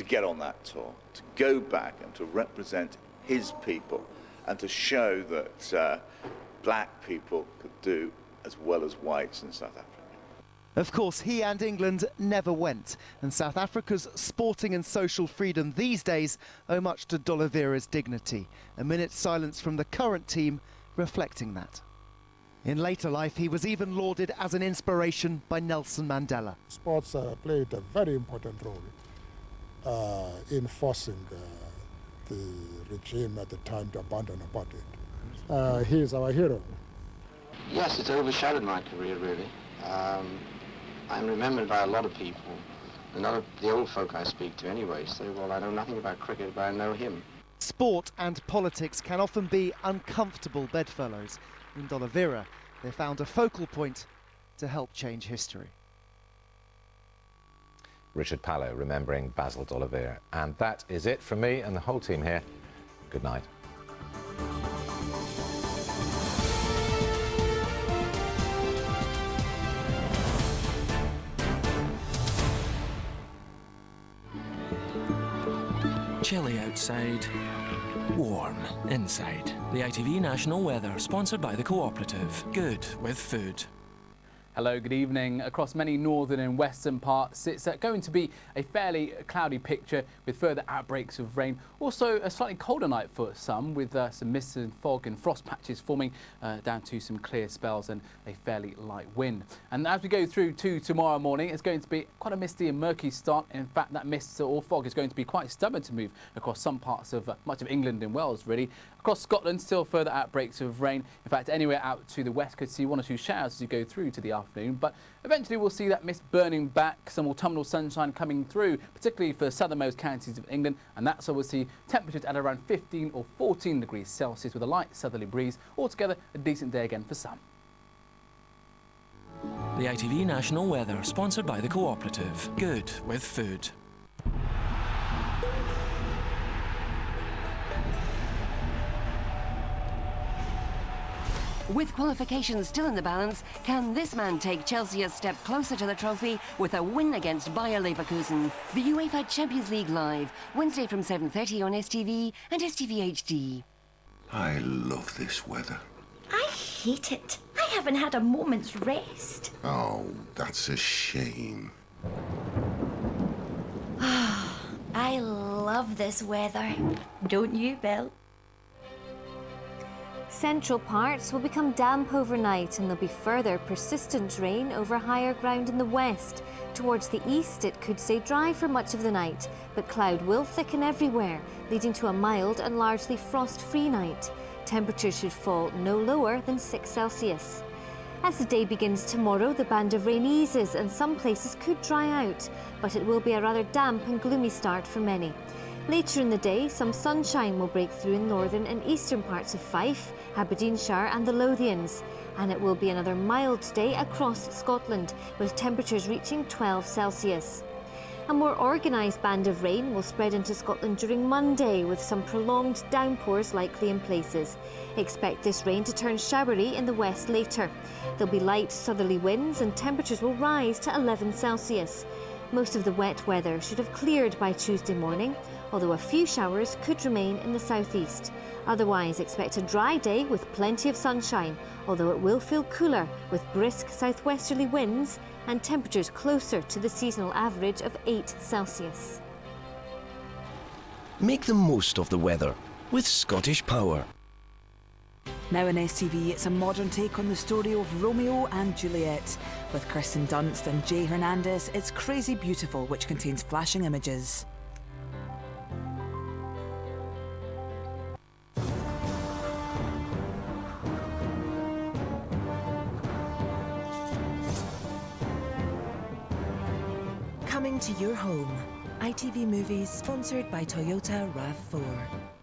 get on that tour, to go back and to represent his people and to show that black people could do as well as whites in South Africa. Of course, he and England never went, and South Africa's sporting and social freedom these days owe much to D'Oliveira's dignity. A minute's silence from the current team reflecting that. In later life, he was even lauded as an inspiration by Nelson Mandela. Sports played a very important role in forcing the regime at the time to abandon apartheid. He is our hero. Yes, it's overshadowed my career, really. I'm remembered by a lot of people. A lot of the old folk I speak to anyway say, well, I know nothing about cricket, but I know him. Sport and politics can often be uncomfortable bedfellows. In D'Oliveira, they found a focal point to help change history. Richard Pallow remembering Basil D'Oliveira. And that is it from me and the whole team here. Good night. Chilly outside, warm inside. The ITV National Weather, sponsored by the Cooperative. Good with food. Hello, good evening. Across many northern and western parts, it's going to be a fairly cloudy picture with further outbreaks of rain. Also, a slightly colder night for some, with some mist and fog and frost patches forming down to some clear spells and a fairly light wind. And as we go through to tomorrow morning, it's going to be quite a misty and murky start. In fact, that mist or fog is going to be quite stubborn to move across some parts of much of England and Wales, really. Across Scotland, still further outbreaks of rain. In fact, anywhere out to the west could see one or two showers as you go through to the afternoon. But eventually we'll see that mist burning back, some autumnal sunshine coming through, particularly for southernmost counties of England. And that's where we'll see temperatures at around 15 or 14 degrees Celsius with a light southerly breeze. Altogether, a decent day again for some. The ITV National Weather, sponsored by the Cooperative. Good with food. With qualifications still in the balance, can this man take Chelsea a step closer to the trophy with a win against Bayer Leverkusen? The UEFA Champions League Live, Wednesday from 7:30 on STV and STV HD. I love this weather. I hate it. I haven't had a moment's rest. Oh, that's a shame. I love this weather. Don't you, Belle? Central parts will become damp overnight and there'll be further persistent rain over higher ground in the west. Towards the east it could stay dry for much of the night, but cloud will thicken everywhere, leading to a mild and largely frost-free night. Temperatures should fall no lower than 6 Celsius. As the day begins tomorrow, the band of rain eases and some places could dry out, but it will be a rather damp and gloomy start for many. Later in the day, some sunshine will break through in northern and eastern parts of Fife, Aberdeenshire and the Lothians. And it will be another mild day across Scotland, with temperatures reaching 12 Celsius. A more organised band of rain will spread into Scotland during Monday, with some prolonged downpours likely in places. Expect this rain to turn showery in the west later. There'll be light southerly winds and temperatures will rise to 11 Celsius. Most of the wet weather should have cleared by Tuesday morning, although a few showers could remain in the southeast. Otherwise, expect a dry day with plenty of sunshine, although it will feel cooler with brisk southwesterly winds and temperatures closer to the seasonal average of 8 Celsius. Make the most of the weather with Scottish Power. Now on STV, it's a modern take on the story of Romeo and Juliet. With Kirsten Dunst and Jay Hernandez, it's Crazy Beautiful, which contains flashing images. Coming to your home. ITV Movies, sponsored by Toyota RAV4.